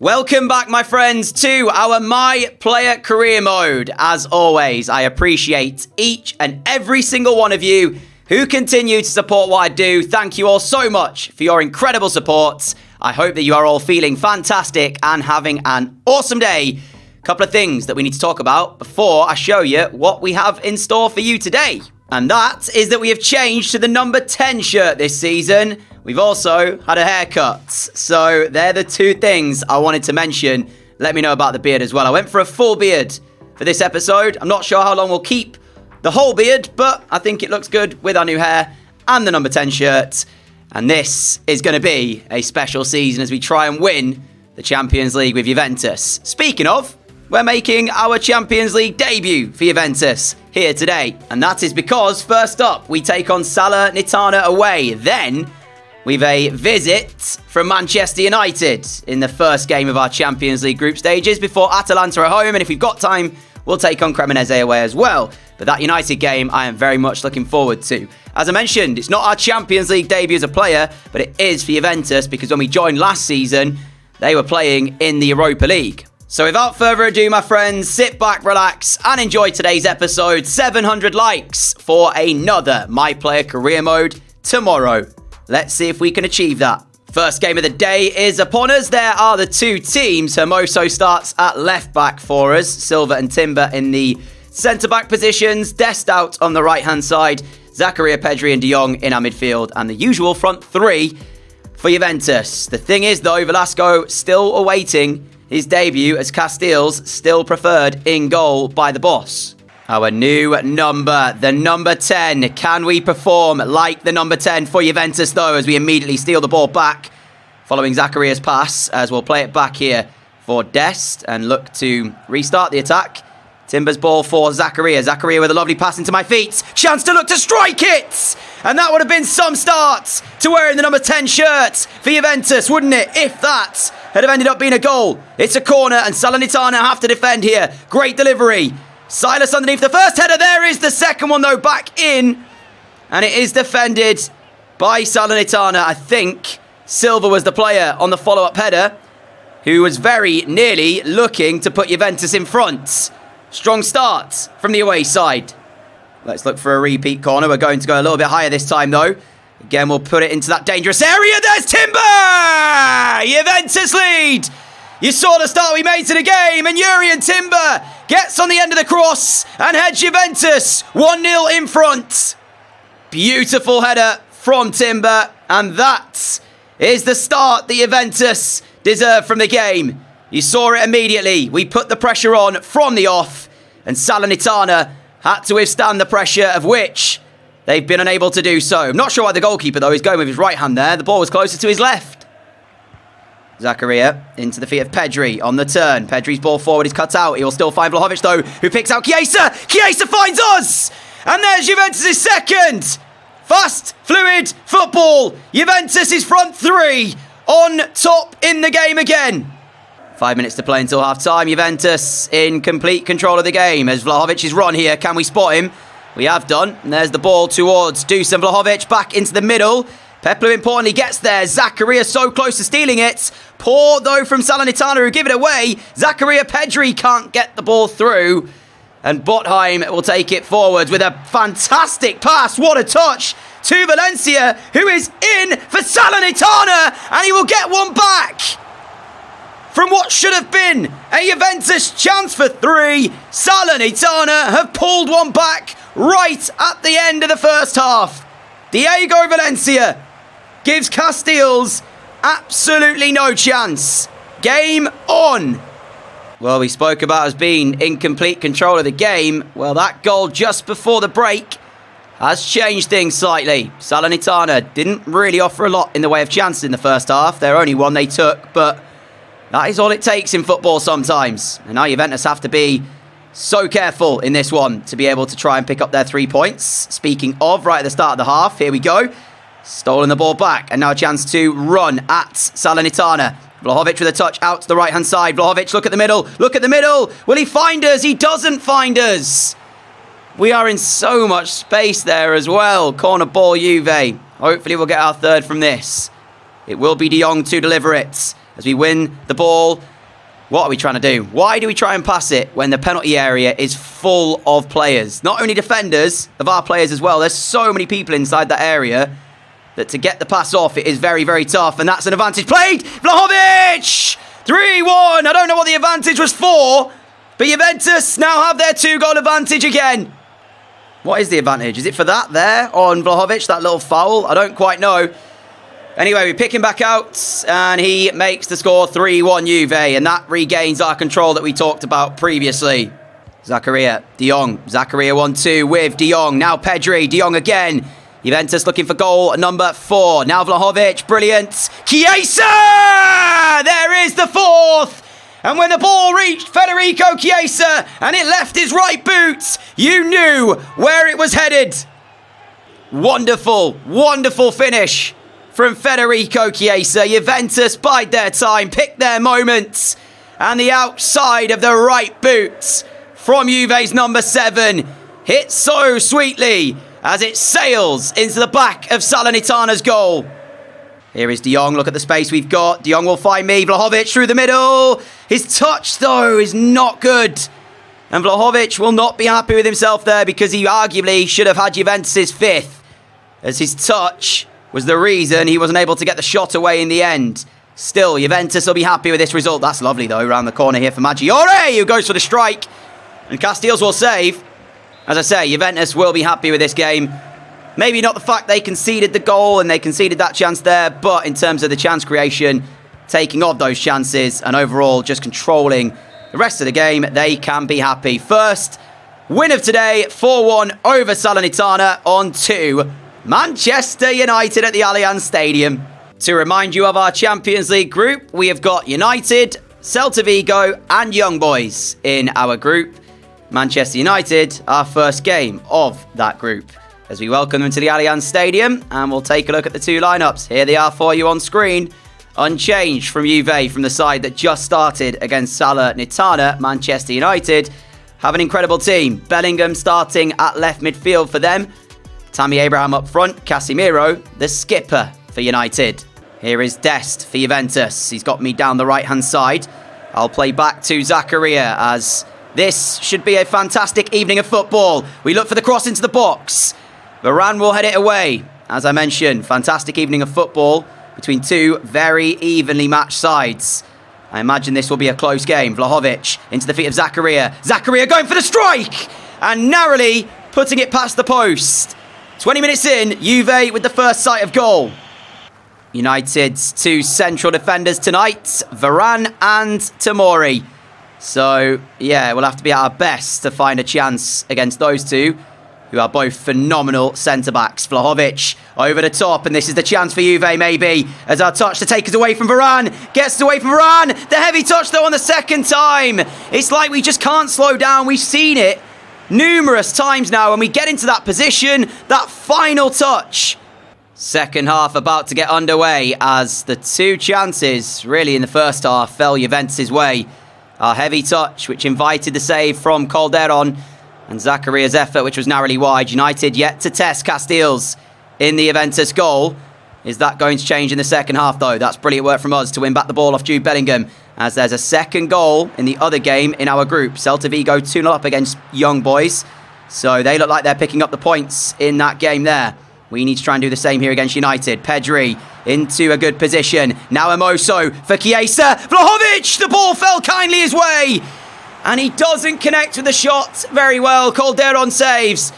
Welcome back, my friends, to our My Player Career Mode. As always, I appreciate each and every single one of you who continue to support what I do. Thank you all so much for your incredible support. I hope that you are all feeling fantastic and having an awesome day. A couple of things that we need to talk about before I show you what we have in store for you today. And that is that we have changed to the number 10 shirt this season. We've also had a haircut. So they're the two things I wanted to mention. Let me know about the beard as well. I went for a full beard for this episode. I'm not sure how long we'll keep the whole beard, but I think it looks good with our new hair and the number 10 shirt. And this is going to be a special season as we try and win the Champions League with Juventus. Speaking of, we're making our Champions League debut for Juventus here today. And that is because, first up, we take on Salernitana away. Then we've a visit from Manchester United in the first game of our Champions League group stages before Atalanta are home. And if we've got time, we'll take on Cremonese away as well. But that United game, I am very much looking forward to. As I mentioned, it's not our Champions League debut as a player, but it is for Juventus because when we joined last season, they were playing in the Europa League. So without further ado, my friends, sit back, relax, and enjoy today's episode. 700 likes for another My Player Career Mode tomorrow. Let's see if we can achieve that. First game of the day is upon us. There are the two teams. Hermoso starts at left back for us. Silva and Timber in the centre-back positions. Dest out on the right-hand side. Zakaria, Pedri and De Jong in our midfield. And the usual front three for Juventus. The thing is, though, Velasco still awaiting his debut as Castells still preferred in goal by the boss. Our new number, the number 10. Can we perform like the number 10 for Juventus, though, as we immediately steal the ball back following Zakaria's pass, as we'll play it back here for Dest and look to restart the attack. Timber's ball for Zakaria. Zakaria with a lovely pass into my feet. Chance to look to strike it! And that would have been some start to wearing the number 10 shirt for Juventus, wouldn't it? If that had have ended up being a goal. It's a corner and Salernitana have to defend here. Great delivery. Silas underneath the first header. There is the second one, though, back in. And it is defended by Salernitana. I think Silva was the player on the follow-up header who was very nearly looking to put Juventus in front. Strong start from the away side. Let's look for a repeat corner. We're going to go a little bit higher this time, though. Again, we'll put it into that dangerous area. There's Timber! Juventus lead! You saw the start we made to the game, and Jurriën Timber gets on the end of the cross and heads Juventus 1-0 in front. Beautiful header from Timber, and that is the start that Juventus deserve from the game. You saw it immediately. We put the pressure on from the off, and Salernitana had to withstand the pressure of which they've been unable to do so. I'm not sure why the goalkeeper, though, is going with his right hand there. The ball was closer to his left. Zakaria into the feet of Pedri on the turn. Pedri's ball forward is cut out. He will still find Vlahovic, though, who picks out Chiesa. Chiesa finds us! And there's Juventus' second. Fast, fluid football. Juventus' front three on top in the game again. 5 minutes to play until half-time. Juventus in complete control of the game as Vlahovic is run here. Can we spot him? We have done. And there's the ball towards Dusan Vlahovic. Back into the middle. Peplu importantly gets there. Zakaria so close to stealing it. Poor, though, from Salernitana who give it away. Zakaria Pedri can't get the ball through. And Botheim will take it forwards with a fantastic pass. What a touch to Valencia, who is in for Salernitana. And he will get one back from what should have been a Juventus chance for three. Salernitana have pulled one back right at the end of the first half. Diego Valencia gives Castells absolutely no chance. Game on. Well, we spoke about us being in complete control of the game. Well, that goal just before the break has changed things slightly. Salernitana didn't really offer a lot in the way of chances in the first half. Their only one they took, but that is all it takes in football sometimes. And now Juventus have to be so careful in this one to be able to try and pick up their 3 points. Speaking of, right at the start of the half, here we go. Stolen the ball back, and now a chance to run at Salernitana. Vlahovic with a touch out to the right-hand side. Vlahovic, look at the middle. Look at the middle. Will he find us? He doesn't find us. We are in so much space there as well. Corner ball, Juve. Hopefully we'll get our third from this. It will be De Jong to deliver it. as we win the ball. What are we trying to do? Why do we try and pass it when the penalty area is full of players? Not only defenders, of our players as well. There's so many people inside that area that to get the pass off, it is very, very tough. And that's an advantage played. Vlahovic! 3-1. I don't know what the advantage was for, but Juventus now have their 2-goal advantage again. What is the advantage? Is it for that there on Vlahovic, that little foul? I don't quite know. Anyway, we pick him back out, and he makes the score 3-1 Juve, and that regains our control that we talked about previously. Zakaria, De Jong. Zakaria 1-2 with De Jong. Now Pedri, De Jong again. Juventus looking for goal number 4. Now Vlahovic, brilliant. Chiesa! There is the 4th! And when the ball reached Federico Chiesa, and it left his right boot, you knew where it was headed. Wonderful, wonderful finish from Federico Chiesa. Juventus bide their time, pick their moments. And the outside of the right boot from Juve's number 7 hits so sweetly as it sails into the back of Salernitana's goal. Here is De Jong. Look at the space we've got. De Jong will find me. Vlahovic through the middle. His touch, though, is not good. And Vlahovic will not be happy with himself there because he arguably should have had Juventus' 5th, as his touch was the reason he wasn't able to get the shot away in the end. Still, Juventus will be happy with this result. That's lovely, though, around the corner here for Maggiore, who goes for the strike. And Casteels will save. As I say, Juventus will be happy with this game. Maybe not the fact they conceded the goal and they conceded that chance there, but in terms of the chance creation, taking of those chances and overall just controlling the rest of the game, they can be happy. First win of today, 4-1 over Salernitana on to Manchester United at the Allianz Stadium. To remind you of our Champions League group, we have got United, Celta Vigo and Young Boys in our group. Manchester United, our first game of that group, as we welcome them to the Allianz Stadium, and we'll take a look at the 2 lineups. Here they are for you on screen. Unchanged from Juve, from the side that just started against Salernitana. Manchester United have an incredible team. Bellingham starting at left midfield for them. Tammy Abraham up front. Casemiro, the skipper for United. Here is Dest for Juventus. He's got me down the right-hand side. I'll play back to Zakaria, as this should be a fantastic evening of football. We look for the cross into the box. Varane will head it away. As I mentioned, fantastic evening of football between 2 very evenly matched sides. I imagine this will be a close game. Vlahovic into the feet of Zakaria. Zakaria going for the strike! And narrowly putting it past the post. 20 minutes in, Juve with the first sight of goal. United's 2 central defenders tonight, Varane and Tomori. So, yeah, we'll have to be at our best to find a chance against those 2, who are both phenomenal centre-backs. Vlahovic over the top, and this is the chance for Juve, maybe, as our touch to take us away from Varane. Gets away from Varane. The heavy touch, though, on the second time. It's like we just can't slow down. We've seen it numerous times now, and we get into that position, that final touch. Second half about to get underway, as the 2 chances, really, in the first half, fell Juventus' way. Our heavy touch, which invited the save from Calderon, and Zakaria's effort, which was narrowly wide. United yet to test Casteels in the Juventus goal. Is that going to change in the second half, though? That's brilliant work from us to win back the ball off Jude Bellingham, as there's a second goal in the other game in our group. Celta Vigo 2-0 up against Young Boys. So they look like they're picking up the points in that game there. We need to try and do the same here against United. Pedri into a good position. Now Hermoso for Chiesa. Vlahovic! The ball fell kindly his way. And he doesn't connect with the shot very well. Calderon saves.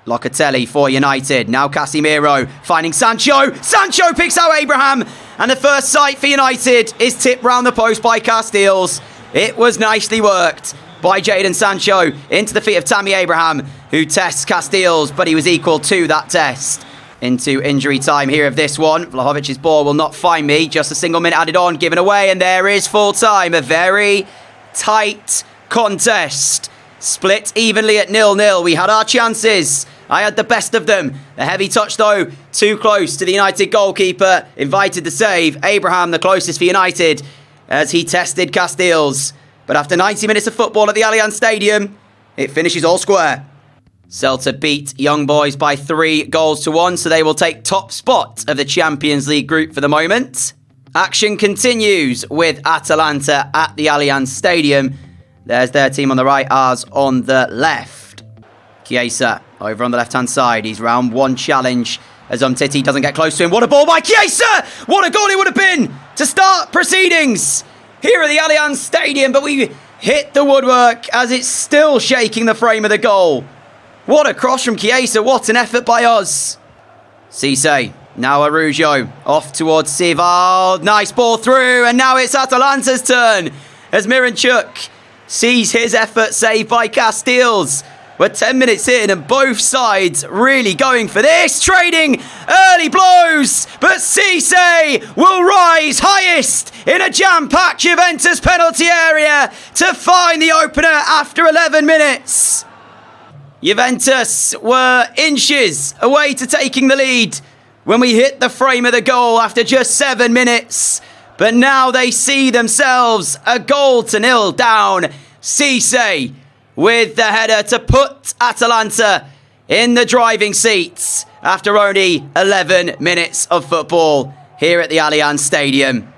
Locatelli for United. Now Casemiro finding Sancho. Sancho picks out Abraham. And the first sight for United is tipped round the post by Casteels. It was nicely worked by Jadon Sancho into the feet of Tammy Abraham, who tests Casteels, but he was equal to that test. Into injury time here of this one. Vlahovic's ball will not find me. Just a single minute added on, given away, and there is full time. A very tight contest. Split evenly at 0-0. We had our chances. I had the best of them. The heavy touch, though, too close to the United goalkeeper. Invited the save. Abraham, the closest for United, as he tested Casteels. But after 90 minutes of football at the Allianz Stadium, it finishes all square. Celta beat Young Boys by 3-1, so they will take top spot of the Champions League group for the moment. Action continues with Atalanta at the Allianz Stadium. There's their team on the right, ours on the left. Chiesa over on the left-hand side. He's round one challenge as Umtiti doesn't get close to him. What a ball by Chiesa! What a goal it would have been to start proceedings here at the Allianz Stadium, but we hit the woodwork as it's still shaking the frame of the goal. What a cross from Chiesa. What an effort by us. Cisse. Now Araujo off towards Sivald. Nice ball through, and now it's Atalanta's turn as Miranchuk sees his effort saved by Castells. We're 10 minutes in and both sides really going for this. Trading early blows, but Cisse will rise highest in a jam-packed Juventus penalty area to find the opener after 11 minutes. Juventus were inches away to taking the lead when we hit the frame of the goal after just 7 minutes. But now they see themselves 1-0 down. Cisse with the header to put Atalanta in the driving seats after only 11 minutes of football here at the Allianz Stadium.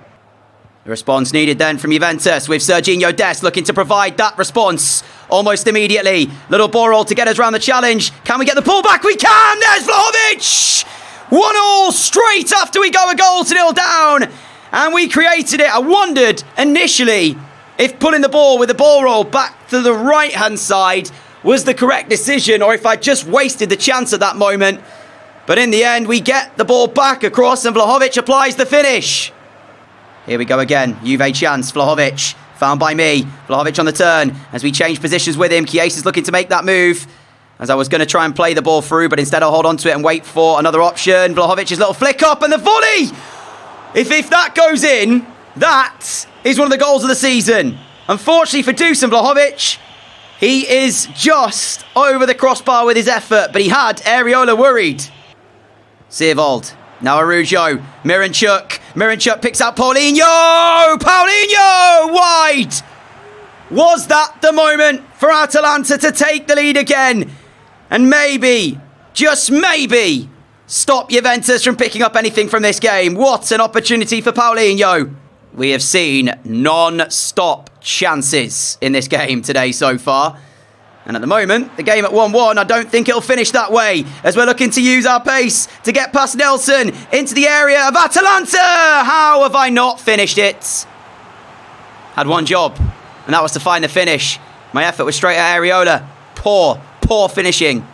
The response needed then from Juventus with Serginho Dest looking to provide that response almost immediately. Little Borrell to get us round the challenge. Can we get the ball back? We can! There's Vlahovic! 1-1 straight after we go 1-0 down. And we created it. I wondered initially if pulling the ball with the ball roll back to the right-hand side was the correct decision, or if I just wasted the chance at that moment. But in the end, we get the ball back across and Vlahovic applies the finish. Here we go again. Juve chance. Vlahovic found by me. Vlahovic on the turn as we change positions with him. Chiesa's looking to make that move. As I was going to try and play the ball through, but instead I'll hold on to it and wait for another option. Vlahovic's little flick up and the volley! If that goes in, that is one of the goals of the season. Unfortunately for Dusan Vlahovic, he is just over the crossbar with his effort, but he had Areola worried. Sivald. Now Araujo. Miranchuk picks out Paulinho! Paulinho! Wide! Was that the moment for Atalanta to take the lead again? And maybe, just maybe, stop Juventus from picking up anything from this game. What an opportunity for Paulinho. We have seen non-stop chances in this game today so far. And at the moment, the game at 1-1, I don't think it'll finish that way, as we're looking to use our pace to get past Nelson into the area of Atalanta. How have I not finished it? Had one job, and that was to find the finish. My effort was straight at Areola. Poor finishing.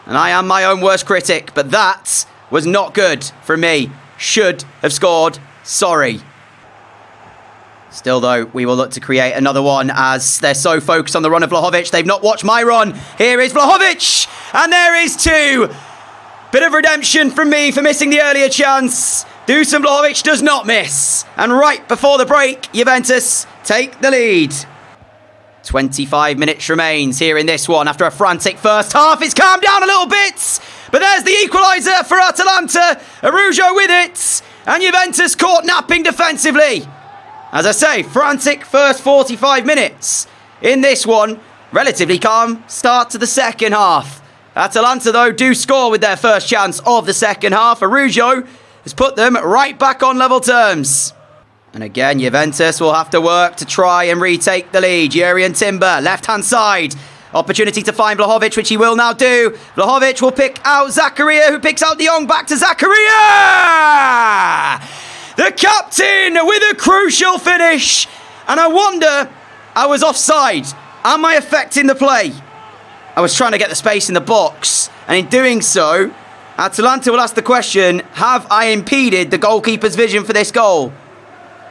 And I am my own worst critic, but that was not good for me. Should have scored. Sorry. Still, though, we will look to create another one as they're so focused on the run of Vlahovic. They've not watched my run. Here is Vlahovic. And there is two. Bit of redemption from me for missing the earlier chance. Dusan Vlahovic does not miss. And right before the break, Juventus take the lead. 25 minutes remains here in this one after a frantic first half. It's calmed down a little bit. But there's the equaliser for Atalanta. Araujo with it. And Juventus caught napping defensively. As I say, frantic first 45 minutes in this one. Relatively calm start to the second half. Atalanta, though, do score with their first chance of the second half. Araujo has put them right back on level terms. And again, Juventus will have to work to try and retake the lead. Jurriën Timber, left-hand side. Opportunity to find Vlahovic, which he will now do. Vlahovic will pick out Zakaria, who picks out De Jong back to Zakaria! The captain with a crucial finish. And I wonder, I was offside. Am I affecting the play? I was trying to get the space in the box. And in doing so, Atalanta will ask the question, have I impeded the goalkeeper's vision for this goal?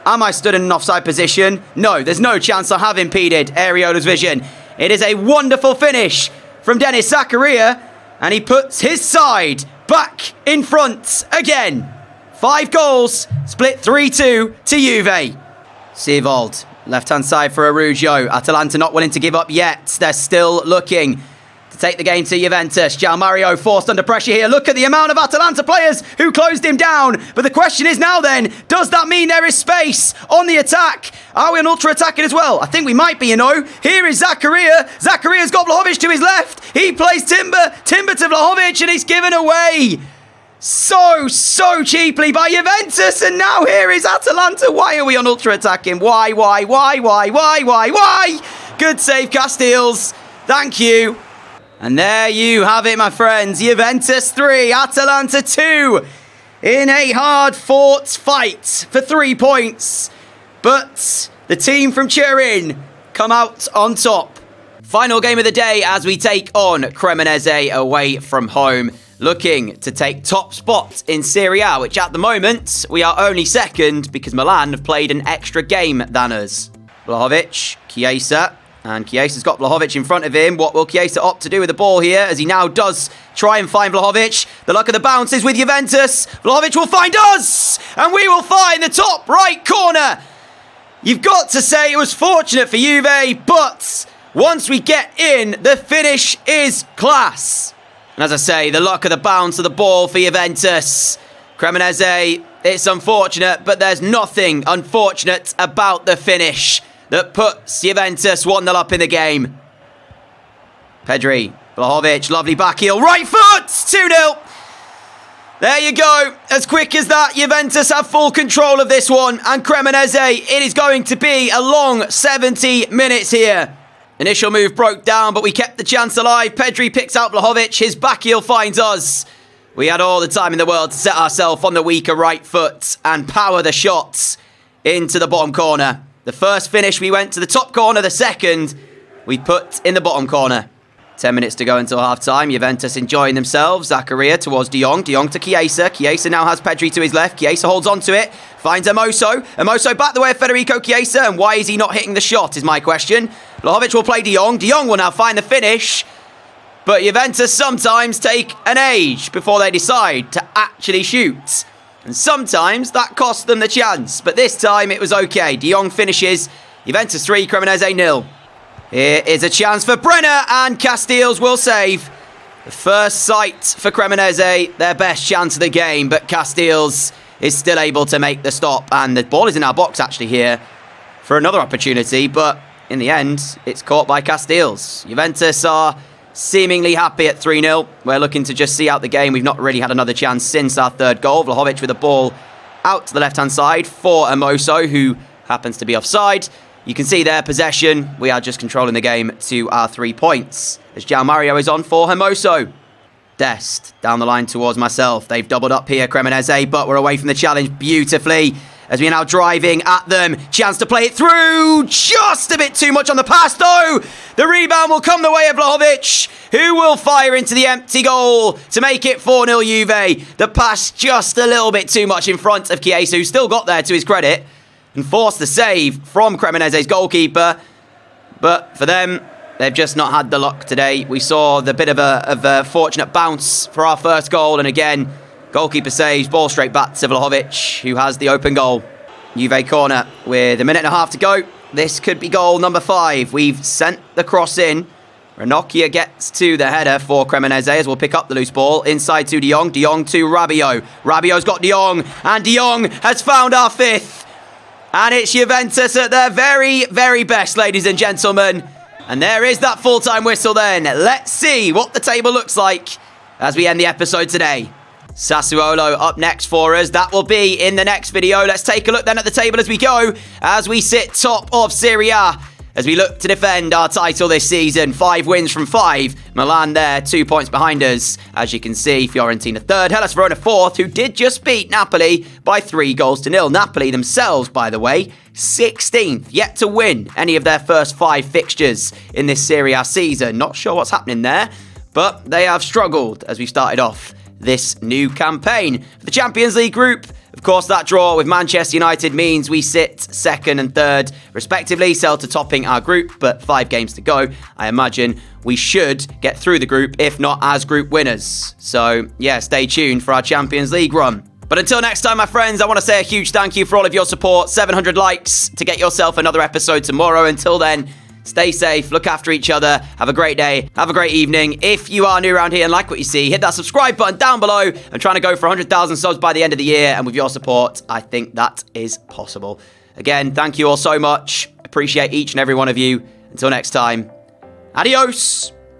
Am I stood in an offside position? No, there's no chance I have impeded Areola's vision. It is a wonderful finish from Denis Zakaria. And he puts his side back in front again. 5 goals, split 3-2 to Juve. Sivald, left-hand side for Araujo. Atalanta not willing to give up yet. They're still looking to take the game to Juventus. João Mario forced under pressure here. Look at the amount of Atalanta players who closed him down. But the question is now then, does that mean there is space on the attack? Are we on ultra-attacking as well? I think we might be, you know. Here is Zakaria. Zakaria's got Vlahovic to his left. He plays Timber to Vlahovic, and he's given away. so cheaply by Juventus. And now here is Atalanta. Why are we on ultra attacking? Why? Good save, Castiles. Thank you. And there you have it, my friends. Juventus 3, Atalanta 2. In a hard-fought fight for 3 points. But the team from Turin come out on top. Final game of the day as we take on Cremonese away from home. Looking to take top spot in Serie A, which at the moment we are only second because Milan have played an extra game than us. Vlahovic, Chiesa, and Chiesa's got Vlahovic in front of him. What will Chiesa opt to do with the ball here as he now does try and find Vlahovic? The luck of the bounce is with Juventus. Vlahovic will find us, and we will find the top right corner. You've got to say it was fortunate for Juve, but once we get in, the finish is class. And as I say, the luck of the bounce of the ball for Juventus. Cremonese, it's unfortunate, but there's nothing unfortunate about the finish that puts Juventus 1-0 up in the game. Pedri, Vlahovic, lovely back heel, right foot, 2-0. There you go. As quick as that, Juventus have full control of this one. And Cremonese, it is going to be a long 70 minutes here. Initial move broke down, but we kept the chance alive. Pedri picks out Vlahovic. His back heel finds us. We had all the time in the world to set ourselves on the weaker right foot and power the shots into the bottom corner. The first finish, we went to the top corner. The second, we put in the bottom corner. 10 minutes to go until half-time. Juventus enjoying themselves. Zakaria towards De Jong. De Jong to Chiesa. Chiesa now has Pedri to his left. Chiesa holds on to it. Finds Hermoso. Hermoso back the way of Federico Chiesa. And why is he not hitting the shot is my question. Vlahovic will play De Jong. De Jong will now find the finish. But Juventus sometimes take an age before they decide to actually shoot. And sometimes that costs them the chance. But this time it was okay. De Jong finishes. Juventus 3, Cremonese 0. Here is a chance for Brenner, and Castiles will save. The first sight for Cremonese, their best chance of the game, but Castiles is still able to make the stop, and the ball is in our box actually here for another opportunity, but in the end, it's caught by Castiles. Juventus are seemingly happy at 3-0. We're looking to just see out the game. We've not really had another chance since our third goal. Vlahovic with the ball out to the left-hand side for Hermoso, who happens to be offside. You can see their possession. We are just controlling the game to our 3 points. As João Mario is on for Hermoso. Dest down the line towards myself. They've doubled up here, Cremonese, but we're away from the challenge beautifully as we are now driving at them. Chance to play it through. Just a bit too much on the pass, though. The rebound will come the way of Vlahovic, who will fire into the empty goal to make it 4-0 Juve. The pass just a little bit too much in front of Chiesa, who still got there to his credit and forced the save from Cremonese's goalkeeper. But for them, they've just not had the luck today. We saw the bit of a fortunate bounce for our first goal. And again, goalkeeper saves, ball straight back to Vlahovic, who has the open goal. Juve corner with a minute and a half to go. This could be goal number 5. We've sent the cross in. Ranocchia gets to the header for Cremonese as we'll pick up the loose ball. Inside to De Jong. De Jong to Rabiot. Rabiot's got De Jong. And De Jong has found our 5th. And it's Juventus at their very, very best, ladies and gentlemen. And there is that full-time whistle then. Let's see what the table looks like as we end the episode today. Sassuolo up next for us. That will be in the next video. Let's take a look then at the table as we go, as we sit top of Serie A, as we look to defend our title this season. 5 wins from 5. Milan there, 2 points behind us. As you can see, Fiorentina 3rd, Hellas Verona 4th, who did just beat Napoli by 3-0. Napoli themselves, by the way, 16th, yet to win any of their first 5 fixtures in this Serie A season. Not sure what's happening there, but they have struggled as we started off this new campaign. For the Champions League group, of course, that draw with Manchester United means we sit 2nd and 3rd, respectively, Celta topping our group, but 5 games to go. I imagine we should get through the group, if not as group winners. So, yeah, stay tuned for our Champions League run. But until next time, my friends, I want to say a huge thank you for all of your support. 700 likes to get yourself another episode tomorrow. Until then, stay safe, look after each other, have a great day, have a great evening. If you are new around here and like what you see, hit that subscribe button down below. I'm trying to go for 100,000 subs by the end of the year, and with your support, I think that is possible. Again, thank you all so much. Appreciate each and every one of you. Until next time, adios!